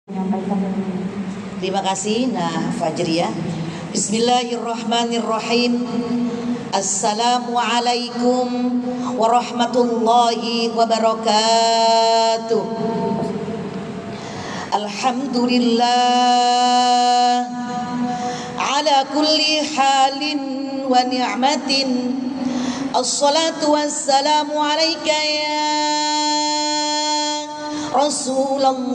Terima kasih Nah Fajriyah. Bismillahirrahmanirrahim. Assalamualaikum warahmatullahi wabarakatuh. Alhamdulillah ala kulli halin wa ni'matin. Assalatu wassalamu alaika ya Rasulullah.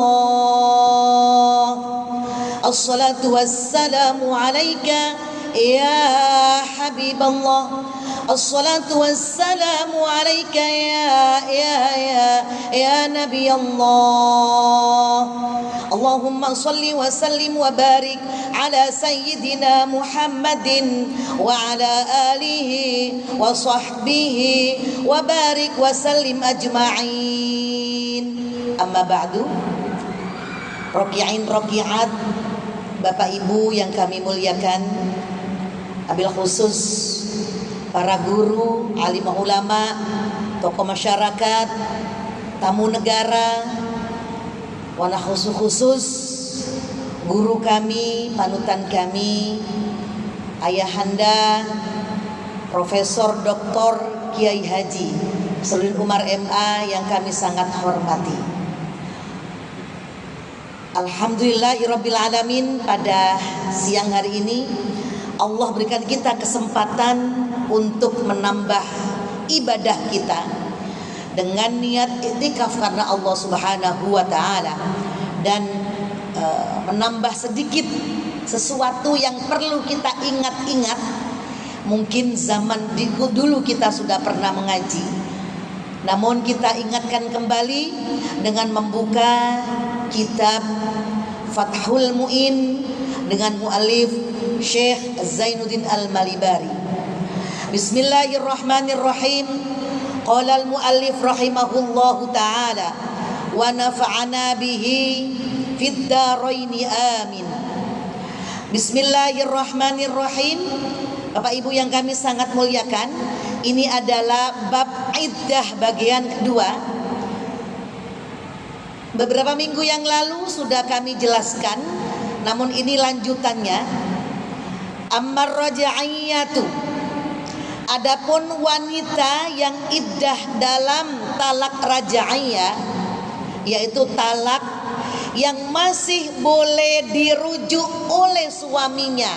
Assalatu wassalamu alaika ya Habiballah. Assalatu wassalamu alaika ya Nabi Allah. Allahumma salli wa sallim wa barik ala sayyidina Muhammadin wa ala alihi wa sahbihi wa barik wa sallim ajma'in. Amma ba'du. Roki'in roki'at, Bapak Ibu yang kami muliakan, abil khusus para guru, alim ulama, tokoh masyarakat, tamu negara, wana khusus guru kami, panutan kami, ayahanda Profesor Dr. Kiai Haji Solihin Umar MA yang kami sangat hormati. Alhamdulillahirabbil alamin, pada siang hari ini Allah berikan kita kesempatan untuk menambah ibadah kita dengan niat iktikaf karena Allah Subhanahu wa taala, dan menambah sedikit sesuatu yang perlu kita ingat-ingat. Mungkin zaman dulu kita sudah pernah mengaji, namun kita ingatkan kembali dengan membuka kitab Fathul Mu'in dengan muallif Syekh Zainuddin Al-Malibari. Bismillahirrahmanirrahim. Qala al-muallif rahimahullahu ta'ala wa nafa'ana bihi fid dharaini amin. Bismillahirrahmanirrahim. Bapak Ibu yang kami sangat muliakan, ini adalah bab iddah bagian kedua. Beberapa minggu yang lalu sudah kami jelaskan, namun ini lanjutannya. Ammar raja'iyatu, adapun wanita yang iddah dalam talak raja'iyah, yaitu talak yang masih boleh dirujuk oleh suaminya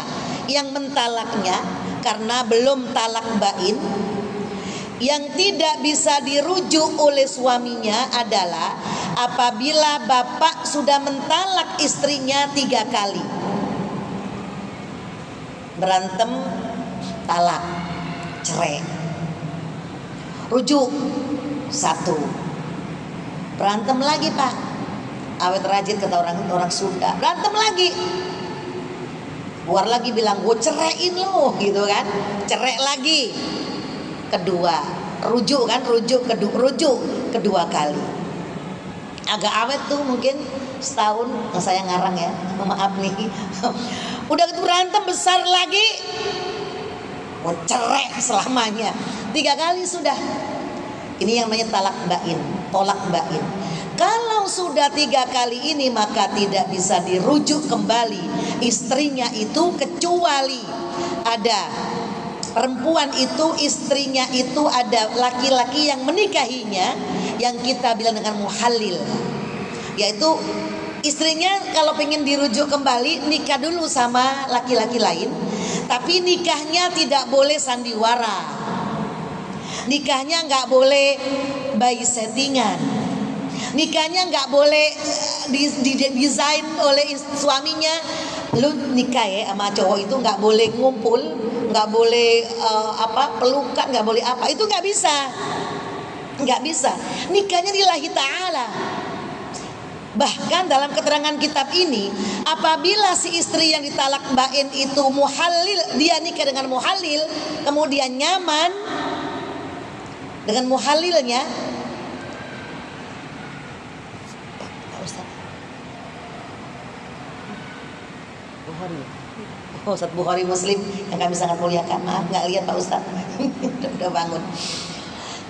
yang mentalaknya karena belum talak bain. Yang tidak bisa dirujuk oleh suaminya adalah apabila bapak sudah mentalak istrinya 3 kali. Berantem, talak, cerai. Rujuk 1. Berantem lagi pak, awet rajin kata orang Sunda. Berantem lagi, keluar lagi bilang gue ceraiin lo gitu kan. Cerai lagi kedua, rujuk kedua kali. Agak awet tuh, mungkin setahun. Saya ngarang ya, maaf nih. Udah gitu berantem besar lagi, mau cerai selamanya. 3 kali sudah. Ini yang namanya talak bain, tolak bain. Kalau sudah 3 kali ini maka tidak bisa dirujuk kembali istrinya itu, kecuali ada perempuan itu, istrinya itu ada laki-laki yang menikahinya, yang kita bilang dengan muhallil, yaitu istrinya kalau pengen dirujuk kembali nikah dulu sama laki-laki lain, tapi nikahnya tidak boleh sandiwara, nikahnya nggak boleh by settingan, nikahnya nggak boleh didesain oleh suaminya. Lu nikah ya sama cowok itu nggak boleh ngumpul, nggak boleh pelukan, nggak boleh apa, itu nggak bisa, nggak bisa. Nikahnya lillahi ta'ala. Bahkan dalam keterangan kitab ini, apabila si istri yang ditalak bain itu muhallil, dia nikah dengan muhallil, kemudian nyaman dengan muhallilnya, Ustaz Bukhari Muslim yang kami sangat muliakan. Maaf nggak lihat Pak Ustaz. udah bangun.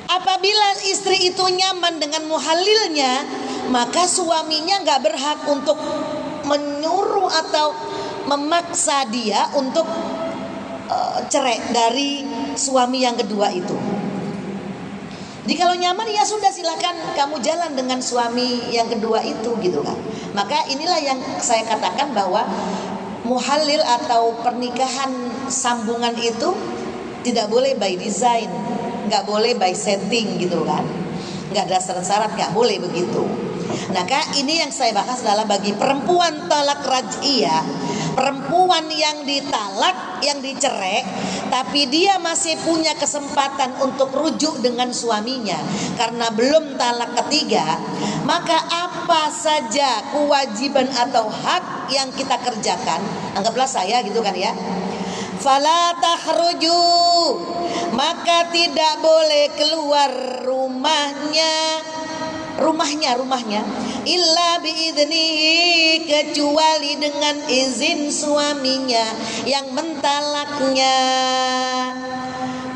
Apabila istri itu nyaman dengan muhalilnya, maka suaminya nggak berhak untuk menyuruh atau memaksa dia untuk cerai dari suami yang kedua itu. Jadi kalau nyaman ya sudah, silakan kamu jalan dengan suami yang kedua itu gitu kan. Maka inilah yang saya katakan bahwa muhalil atau pernikahan sambungan itu tidak boleh by design, nggak boleh by setting gitu kan. Nggak ada syarat-syarat, nggak boleh begitu. Nah, ini yang saya bahas adalah bagi perempuan talak raj'iyah, perempuan yang ditalak, yang dicerai, tapi dia masih punya kesempatan untuk rujuk dengan suaminya karena belum talak ketiga. Maka apa saja kewajiban atau hak yang kita kerjakan, anggaplah saya gitu kan ya, fala takhruju, maka tidak boleh keluar rumahnya illa biidnihi, kecuali dengan izin suaminya yang mentalaknya,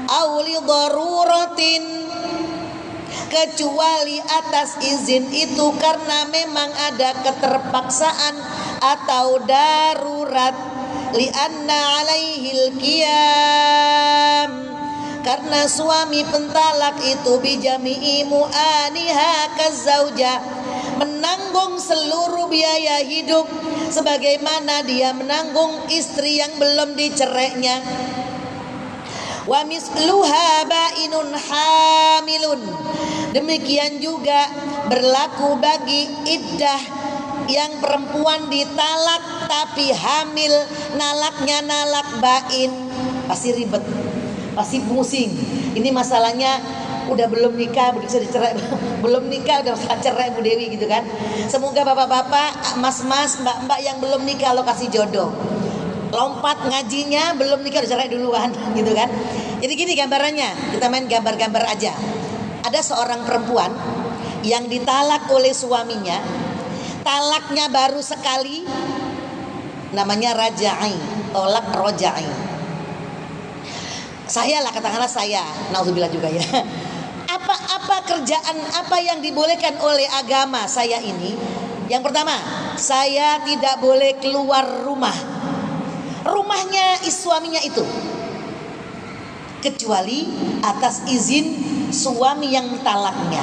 auli daruratin, kecuali atas izin itu karena memang ada keterpaksaan atau darurat, lianna alaihil qiyam, karena suami pentalak itu bijami'i mu'aniha kazauja, menanggung seluruh biaya hidup sebagaimana dia menanggung istri yang belum dicerainya. Wa misluha ba'inun hamilun, demikian juga berlaku bagi iddah yang perempuan ditalak tapi hamil, nalaknya nalak bain. Pasti ribet, pasti pusing. Ini masalahnya udah belum nikah bisa dicerai, belum nikah udah masalah cerai Bu Dewi gitu kan. Semoga bapak-bapak, mas-mas, mbak-mbak yang belum nikah lo kasih jodoh. Lompat ngajinya belum nikah udah cerai duluan gitu kan. Jadi gini gambarannya, kita main gambar-gambar aja. Ada seorang perempuan yang ditalak oleh suaminya, talaknya baru sekali, namanya raja'i, tolak roja'i. Saya lah, katakanlah saya, naudzubillah juga ya. Apa kerjaan apa yang dibolehkan oleh agama saya ini? Yang pertama, saya tidak boleh keluar rumahnya suaminya itu, kecuali atas izin suami yang talaknya.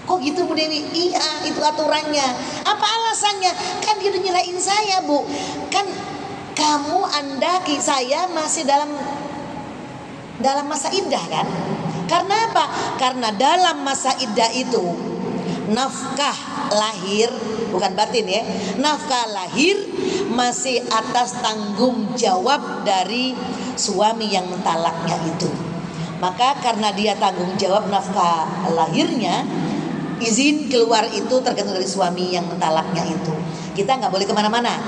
Kok gitu Bu Dewi? Iya, itu aturannya. Apa alasannya? Kan dia udah nyerahin saya Bu. Kan kamu, Anda, saya masih dalam masa iddah kan? Karena apa? Karena dalam masa iddah itu nafkah lahir, bukan batin ya, nafkah lahir masih atas tanggung jawab dari suami yang mentalaknya itu. Maka karena dia tanggung jawab nafkah lahirnya, izin keluar itu tergantung dari suami yang mentalaknya itu. Kita nggak boleh kemana-mana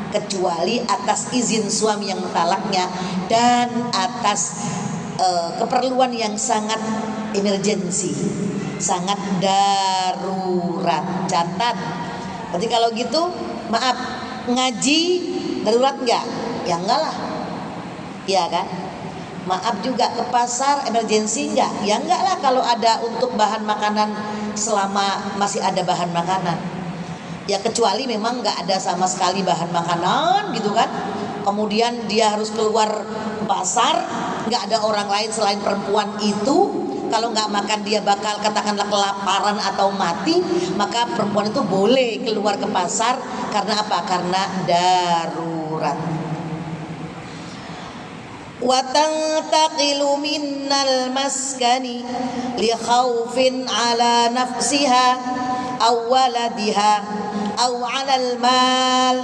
kecuali atas izin suami yang mentalaknya dan atas keperluan yang sangat emergensi, sangat darurat. Catat. Berarti kalau gitu, maaf, ngaji darurat enggak? Ya enggak lah. Iya kan? Maaf juga, ke pasar emergensi enggak? Ya enggak lah kalau ada untuk bahan makanan, selama masih ada bahan makanan. Ya kecuali memang enggak ada sama sekali bahan makanan gitu kan. Kemudian dia harus keluar ke pasar, enggak ada orang lain selain perempuan itu. Kalau nggak makan dia bakal katakanlah kelaparan atau mati, maka perempuan itu boleh keluar ke pasar. Karena apa? Karena darurat. Wa tantaqilu minnal maskani li khaufin ala nafsiha aw waladiha aw 'ala al-mal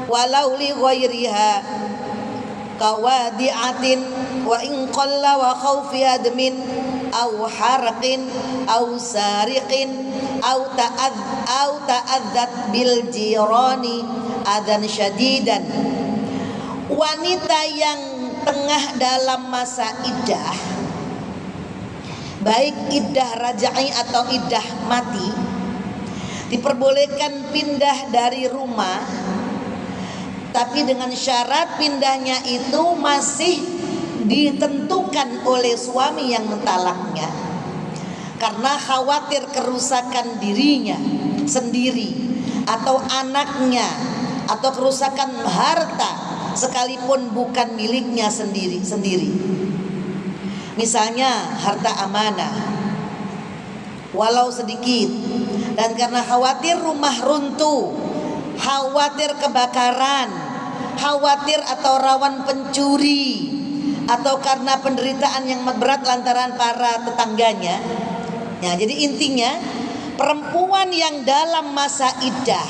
walau li ghairiha kawadi'atin wa in qalla wa khawfi admin aw harqin aw sariqin aw ta'adzat bil jirani adan syadidan. Wanita yang tengah dalam masa iddah, baik iddah raja'i atau iddah mati, diperbolehkan pindah dari rumah, tapi dengan syarat pindahnya itu masih ditentukan oleh suami yang mentalaknya. karena khawatir kerusakan dirinya sendiri atau anaknya, atau kerusakan harta sekalipun bukan miliknya sendiri. Misalnya harta amanah walau sedikit, dan karena khawatir rumah runtuh, khawatir kebakaran, khawatir atau rawan pencuri, atau karena penderitaan yang berat lantaran para tetangganya. Ya, jadi intinya perempuan yang dalam masa iddah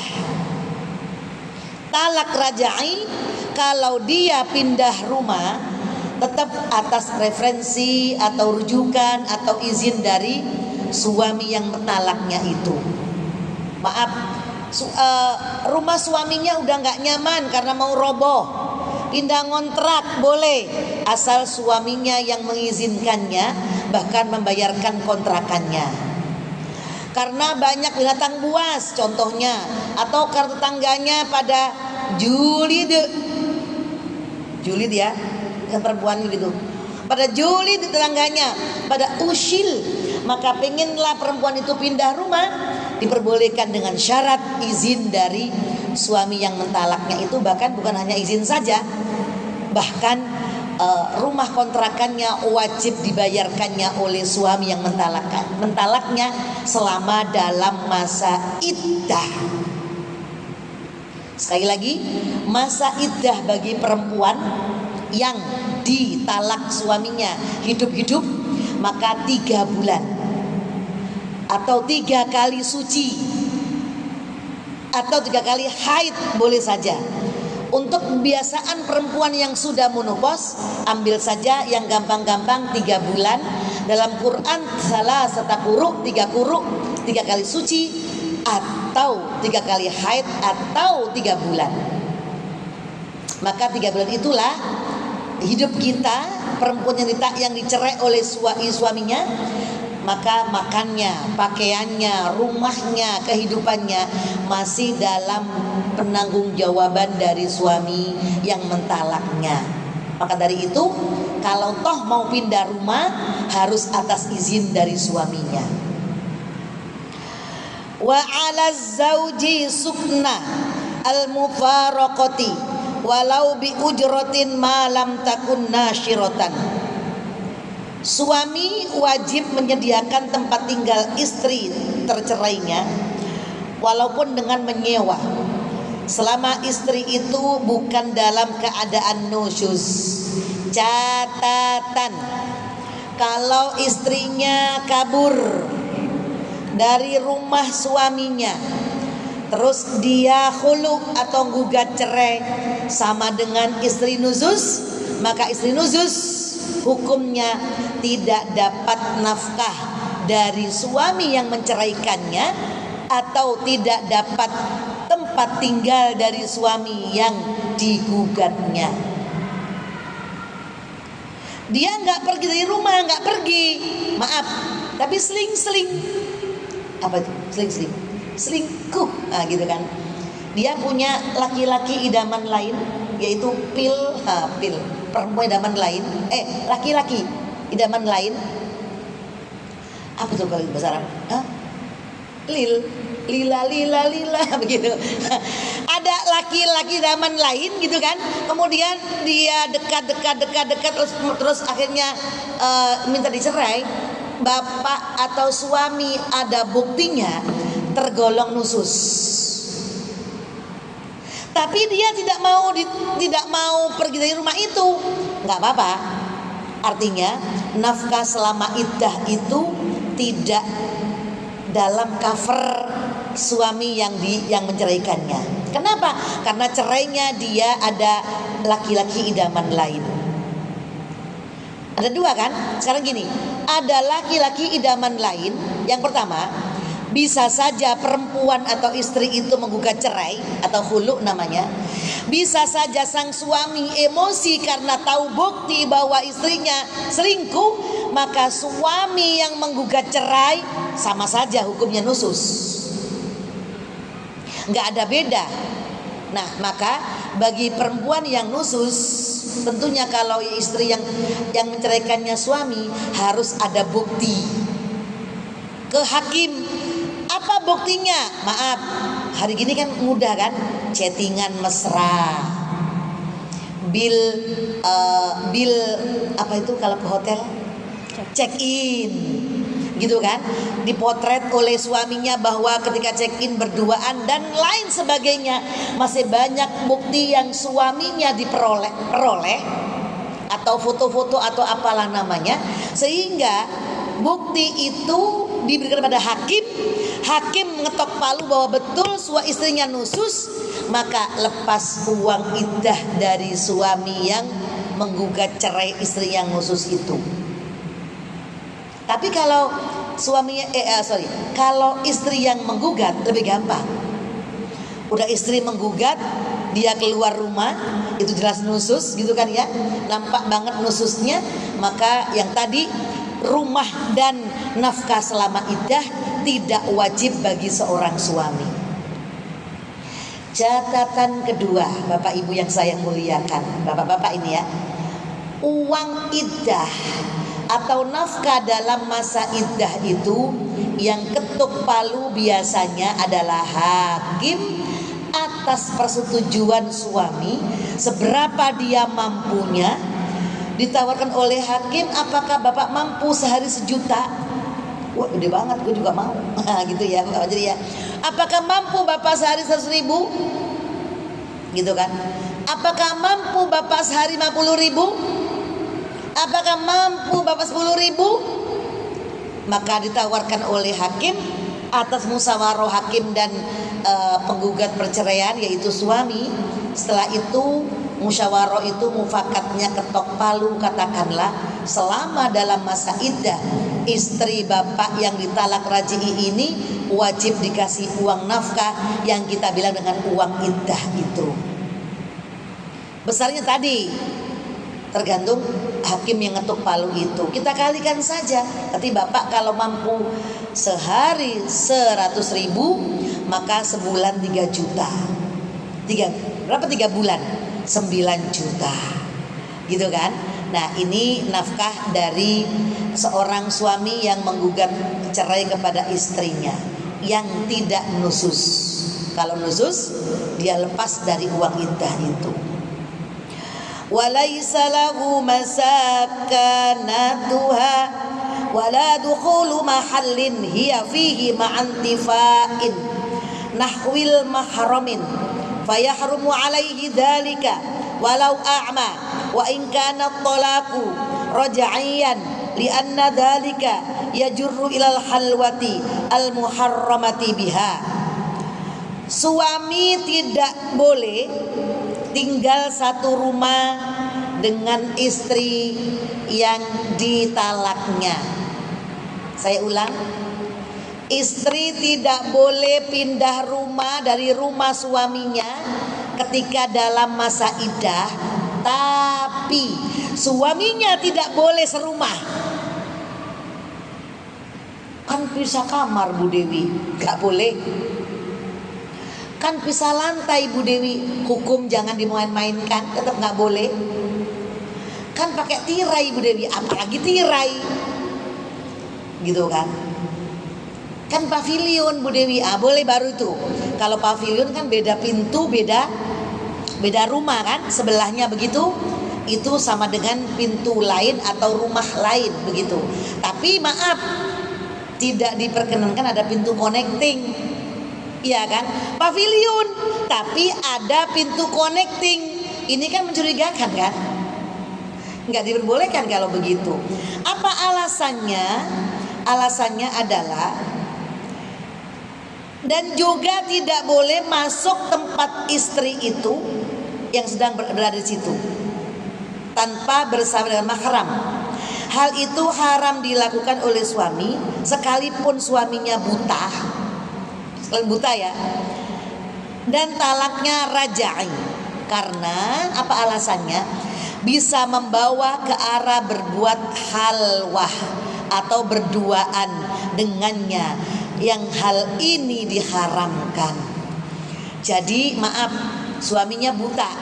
talak rajai, kalau dia pindah rumah tetap atas referensi atau rujukan atau izin dari suami yang mentalaknya itu. Maaf, rumah suaminya udah nggak nyaman karena mau roboh, pindah ngontrak boleh, asal suaminya yang mengizinkannya, bahkan membayarkan kontrakannya. Karena banyak binatang buas contohnya, atau karena tetangganya pada julid ya, yang perempuan gitu, pada julid tetangganya, pada usil, maka pengenlah perempuan itu pindah rumah, diperbolehkan dengan syarat izin dari suami yang mentalaknya itu. Bahkan bukan hanya izin saja, bahkan rumah kontrakannya wajib dibayarkannya oleh suami yang mentalaknya selama dalam masa iddah. Sekali lagi, masa iddah bagi perempuan yang ditalak suaminya hidup-hidup maka 3 bulan atau 3 kali suci atau 3 kali haid boleh saja. Untuk kebiasaan perempuan yang sudah menopause, ambil saja yang gampang-gampang 3 bulan. Dalam Quran salah satu kuruk, 3 kuruk, 3 kali suci, atau 3 kali haid, atau 3 bulan. Maka 3 bulan itulah hidup kita, perempuan yang dicerai oleh suaminya, maka makannya, pakaiannya, rumahnya, kehidupannya masih dalam penanggung-jawaban dari suami yang mentalaknya. Maka dari itu, kalau toh mau pindah rumah harus atas izin dari suaminya. Wa 'ala zauji sukna al-mufaraqati walau bi ujratin ma lam takun nasyiratan. Suami wajib menyediakan tempat tinggal istri tercerainya walaupun dengan menyewa, selama istri itu bukan dalam keadaan nusyuz. Catatan, kalau istrinya kabur dari rumah suaminya terus dia khulu atau gugat cerai sama dengan istri nuzuz, maka istri nuzuz hukumnya tidak dapat nafkah dari suami yang menceraikannya, atau tidak dapat tempat tinggal dari suami yang digugatnya. Dia nggak pergi dari rumah, nggak pergi, maaf, tapi seling-seling. Apa itu? Seling-seling, selingkuh, nah, gitu kan. Dia punya laki-laki idaman lain, yaitu pil, perempuan idaman lain, laki-laki idaman lain. Apa tuh kalau bahasa Arab? Lila begitu. Ada laki-laki idaman lain gitu kan. Kemudian dia dekat terus akhirnya minta dicerai. Bapak atau suami ada buktinya, tergolong nusus. Tapi dia tidak mau pergi dari rumah itu, nggak apa-apa. Artinya nafkah selama iddah itu tidak dalam cover suami yang menceraikannya. Kenapa? Karena cerainya dia ada laki-laki idaman lain. Ada 2 kan? Sekarang gini, ada laki-laki idaman lain. Yang pertama, bisa saja perempuan atau istri itu menggugat cerai atau khulu namanya. Bisa saja sang suami emosi karena tahu bukti bahwa istrinya selingkuh, maka suami yang menggugat cerai sama saja hukumnya nusus, nggak ada beda. Nah, maka bagi perempuan yang nusus, tentunya kalau istri yang menceraikannya suami harus ada bukti. ke hakim. Apa buktinya? Maaf, hari gini kan mudah kan, chattingan mesra, bil apa itu kalau ke hotel, check in, gitu kan, dipotret oleh suaminya bahwa ketika check in berduaan dan lain sebagainya. Masih banyak bukti yang suaminya diperoleh atau foto-foto atau apalah namanya, sehingga bukti itu diberikan pada hakim. Hakim mengetok palu bahwa betul istrinya nusus, maka lepas uang iddah dari suami yang menggugat cerai istri yang nusus itu. Tapi kalau suaminya kalau istri yang menggugat lebih gampang. Udah istri menggugat, dia keluar rumah, itu jelas nusus gitu kan ya, nampak banget nususnya. Maka yang tadi, rumah dan nafkah selama iddah tidak wajib bagi seorang suami. Catatan kedua, Bapak Ibu yang saya muliakan, Bapak-bapak ini ya, uang iddah atau nafkah dalam masa iddah itu yang ketuk palu biasanya adalah hakim atas persetujuan suami. Seberapa dia mampunya, ditawarkan oleh hakim, apakah bapak mampu sehari 1 juta? Wah gede banget, gue juga mau. Gitu ya, jadi ya, apakah mampu bapak sehari 100.000? Gitu kan? Apakah mampu bapak sehari 50.000? Apakah mampu bapak 10.000? Maka ditawarkan oleh hakim atas musyawarah hakim dan penggugat perceraian, yaitu suami. Setelah itu musyawarah itu mufakatnya ketok palu, katakanlah selama dalam masa iddah istri bapak yang ditalak raj'i ini wajib dikasih uang nafkah yang kita bilang dengan uang iddah itu. Besarnya tadi tergantung hakim yang ngetuk palu itu. Kita kalikan saja. Tapi bapak kalau mampu sehari 100.000, maka sebulan 3 juta. Berapa 3 bulan? 9 juta. Gitu kan? Nah, ini nafkah dari seorang suami yang menggugat cerai kepada istrinya yang tidak nusus. Kalau nusus, dia lepas dari uang iddah itu. Walaysa lahu masakanatuha wala dukhulu mahallin hiya fihi ma'antifa'in nahwil mahramin fayahrumu alaihi dhalika walau a'ma wa in kana at-talaqu raj'iyan li'anna dhalika yajurru ilal halwati al-muharramati biha. Suami tidak boleh tinggal satu rumah dengan istri yang ditalaknya. Saya ulang, istri tidak boleh pindah rumah dari rumah suaminya ketika dalam masa iddah, tapi suaminya tidak boleh serumah. Kan pisah kamar Bu Dewi, gak boleh. Kan pisah lantai Bu Dewi, hukum jangan dimain-mainkan, tetap gak boleh. Kan pakai tirai Bu Dewi, apalagi tirai, gitu kan. Kan pavilion Bu Dewi, boleh baru itu. Kalau pavilion kan beda pintu, beda rumah kan, sebelahnya begitu. Itu sama dengan pintu lain atau rumah lain begitu. Tapi maaf, tidak diperkenankan ada pintu connecting. Iya kan? Pavilion, tapi ada pintu connecting. Ini kan mencurigakan kan? Nggak diperbolehkan kalau begitu. Apa alasannya? Alasannya adalah, dan juga tidak boleh masuk tempat istri itu yang sedang berada di situ tanpa bersama dengan mahram. Hal itu haram dilakukan oleh suami sekalipun suaminya buta. Buta ya, dan talaknya raj'i. Karena apa alasannya? Bisa membawa ke arah berbuat halwah atau berduaan dengannya, yang hal ini diharamkan. Jadi maaf, suaminya buta,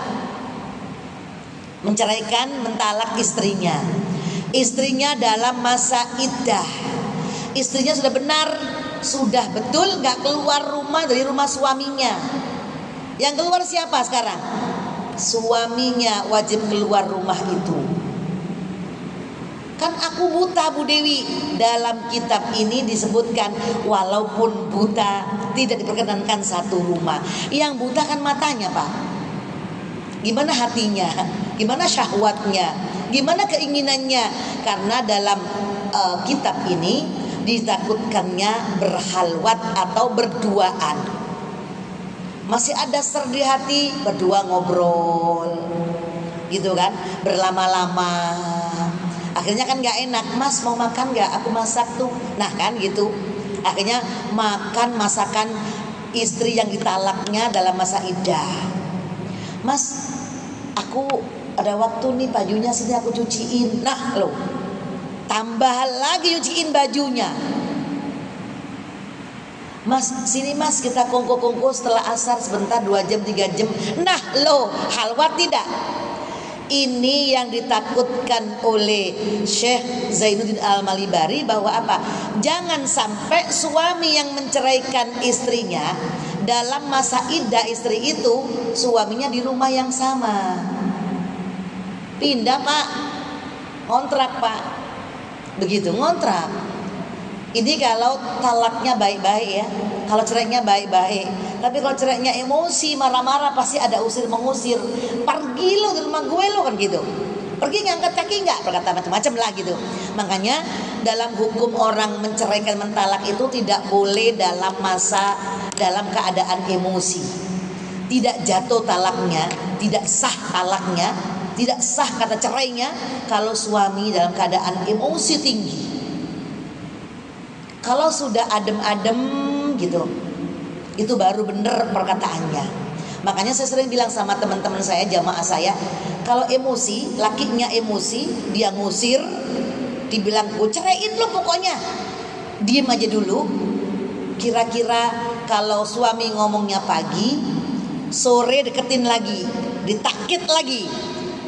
menceraikan, mentalak istrinya dalam masa iddah. istrinya sudah benar, sudah betul gak keluar rumah dari rumah suaminya. Yang keluar siapa sekarang? Suaminya wajib keluar rumah itu. Kan aku buta Bu Dewi. Dalam kitab ini disebutkan walaupun buta tidak diperkenankan satu rumah. Yang buta kan matanya Pak. Gimana hatinya? Gimana syahwatnya? Gimana keinginannya? Karena dalam kitab ini ditakutkannya berhalwat atau berduaan. Masih ada ser di hati, berdua ngobrol gitu kan, berlama-lama. Akhirnya kan gak enak, Mas mau makan gak? Aku masak tuh. Nah kan gitu. Akhirnya makan masakan istri yang ditalaknya dalam masa iddah. Mas, aku ada waktu nih, bajunya sini aku cuciin. Nah loh, tambah lagi cuciin bajunya. Mas, sini Mas kita kongko-kongko setelah asar sebentar, 2 jam 3 jam. Nah loh, halwat tidak? Ini yang ditakutkan oleh Syekh Zainuddin Al-Malibari, bahwa apa? Jangan sampai suami yang menceraikan istrinya dalam masa iddah istri itu suaminya di rumah yang sama. Pindah Pak, ngontrak Pak. Begitu ngontrak. Ini kalau talaknya baik-baik ya, kalau cerainya baik-baik. Tapi kalau cerainya emosi, marah-marah, pasti ada usir mengusir. Pergi lo dari rumah gue lo kan gitu. Pergi ngangkat kaki nggak, berkata macam-macam lah gitu. Makanya dalam hukum orang menceraikan, mentalak itu tidak boleh dalam keadaan emosi. Tidak jatuh talaknya, tidak sah talaknya, tidak sah kata cerainya kalau suami dalam keadaan emosi tinggi. Kalau sudah adem-adem gitu, itu baru bener perkataannya. Makanya saya sering bilang sama teman-teman saya, jamaah saya, kalau emosi, lakinya emosi, dia ngusir, dibilang gue ceraiin lo pokoknya, diem aja dulu. Kira-kira kalau suami ngomongnya pagi, sore deketin lagi, ditakit lagi,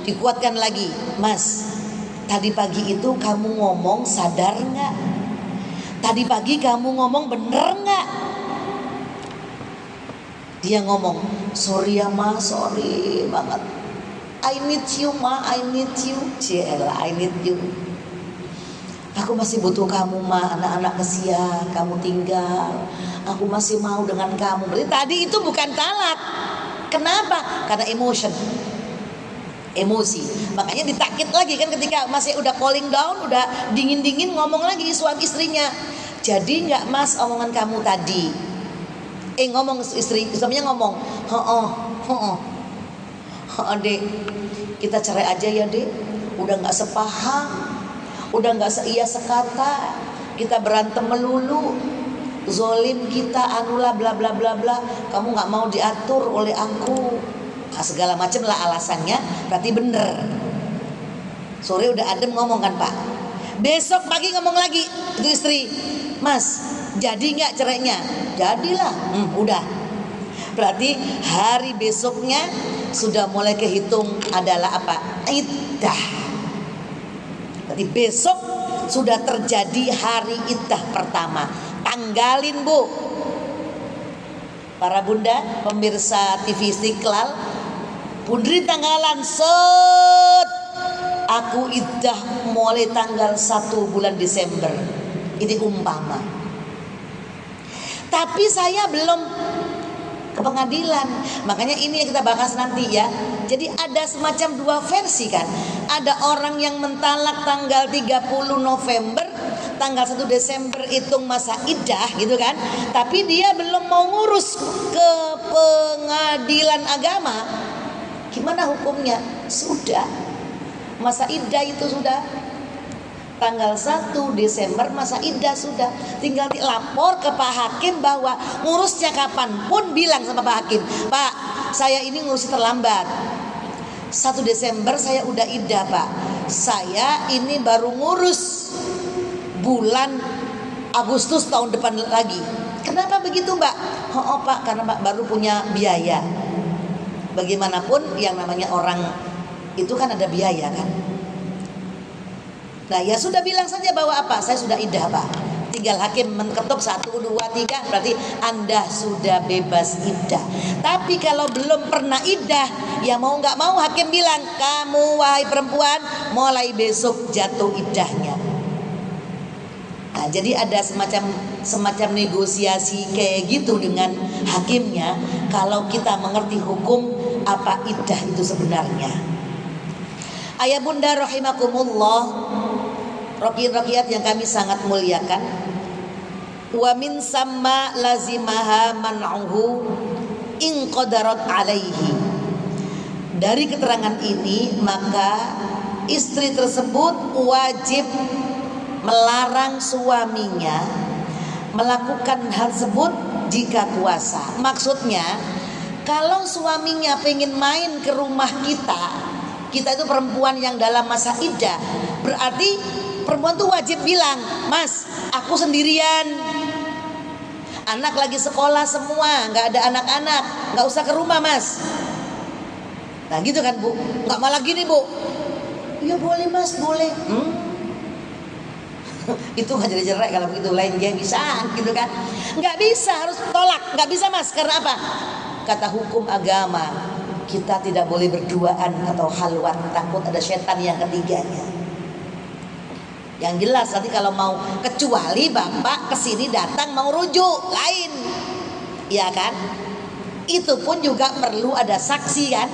dikuatkan lagi. Mas, tadi pagi itu kamu ngomong sadar gak? Tadi pagi kamu ngomong bener gak? Dia ngomong, sorry ya ma, sorry banget, I need you ma, I need you. Cielah, I need you. Aku masih butuh kamu ma, anak-anak kesian, kamu tinggal, aku masih mau dengan kamu. Berarti tadi itu bukan talak. Kenapa? Karena emosi. Makanya ditakit lagi kan, ketika masih udah cooling down, udah dingin-dingin, ngomong lagi suami istrinya. Jadi nggak mas omongan kamu tadi? Ngomong istri, suaminya ngomong, dek, kita cerai aja ya dek. Udah nggak sepaham, udah nggak seia sekata, kita berantem melulu, zolim kita, anulah bla bla bla bla. Kamu nggak mau diatur oleh aku. Nah, segala macam lah alasannya, berarti bener. Sore udah adem ngomong kan Pak. Besok pagi ngomong lagi itu istri, Mas jadi nggak cerainya? Jadilah. Udah. Berarti hari besoknya sudah mulai kehitung adalah apa? Iddah. Berarti besok sudah terjadi hari iddah pertama. Tanggalin Bu. Para bunda pemirsa TV Istiqlal, pundri tanggalan set. Aku iddah mulai tanggal 1 bulan Desember. Ini umpama. Tapi saya belum ke pengadilan. Makanya ini yang kita bahas nanti ya. Jadi ada semacam 2 versi kan. Ada orang yang mentalak tanggal 30 November, tanggal 1 Desember hitung masa iddah gitu kan. Tapi dia belum mau ngurus ke pengadilan agama. Gimana hukumnya? Sudah. Masa iddah itu sudah tanggal 1 Desember, masa iddah sudah. Tinggal lapor ke Pak Hakim bahwa ngurusnya kapan pun, bilang sama Pak Hakim, Pak saya ini ngurus terlambat, 1 Desember saya udah iddah Pak, saya ini baru ngurus bulan Agustus tahun depan lagi. Kenapa begitu Mbak? Oh Pak, karena Mbak baru punya biaya. Bagaimanapun yang namanya orang itu kan ada biaya kan. Nah ya sudah bilang saja bahwa apa? Saya sudah iddah Pak, 30 tinggal hakim menketuk 1, 2, 3, berarti Anda sudah bebas iddah. Tapi kalau belum pernah iddah, ya mau nggak mau hakim bilang, kamu wahai perempuan mulai besok jatuh iddahnya. Nah, jadi ada semacam negosiasi kayak gitu dengan hakimnya. Kalau kita mengerti hukum apa iddah itu sebenarnya. Ayah bunda rahimakumullah, rokiat yang kami sangat muliakan, wa min samma lazimaha man'uhu in qadarat alaihi. Dari keterangan ini maka istri tersebut wajib melarang suaminya melakukan hal tersebut jika kuasa. Maksudnya kalau suaminya pengen main ke rumah kita itu perempuan yang dalam masa iddah, berarti perempuan tuh wajib bilang, mas aku sendirian, anak lagi sekolah semua, nggak ada anak-anak, nggak usah ke rumah mas. Nah gitu kan bu, nggak malah gini bu, iya boleh mas boleh. Itu nggak jadi cerai kalau begitu, lain dia bisa gitu kan. Nggak bisa, harus tolak, nggak bisa mas. Karena apa? Kata hukum agama kita tidak boleh berduaan atau halwat, takut ada setan yang ketiganya. Yang jelas nanti kalau mau, kecuali bapak kesini datang mau rujuk lain, ya kan? Itu pun juga perlu ada saksi kan?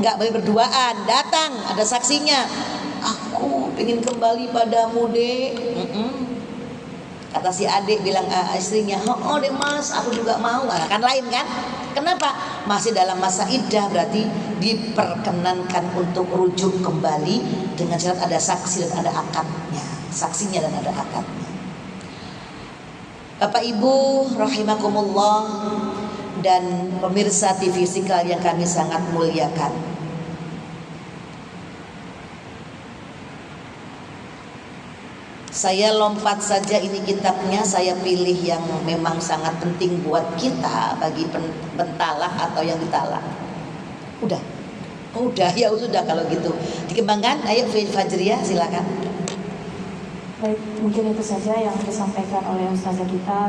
Nggak boleh berduaan, datang ada saksinya. Aku ingin kembali padamu dek. Kata si adik bilang istrinya, oh deh mas, aku juga mau. Nah, kan lain kan? Kenapa? Masih dalam masa iddah, berarti diperkenankan untuk rujuk kembali dengan syarat ada saksi dan ada akadnya, saksinya dan ada akadnya. Bapak Ibu rahimakumullah dan pemirsa TV Istiqlal yang kami sangat muliakan. Saya lompat saja ini kitabnya, saya pilih yang memang sangat penting buat kita bagi pentalak atau yang ditalak. Udah, oh, udah ya sudah kalau gitu dikembangkan. Ayo Fajriah silakan. Baik, mungkin itu saja yang disampaikan oleh ustazah kita.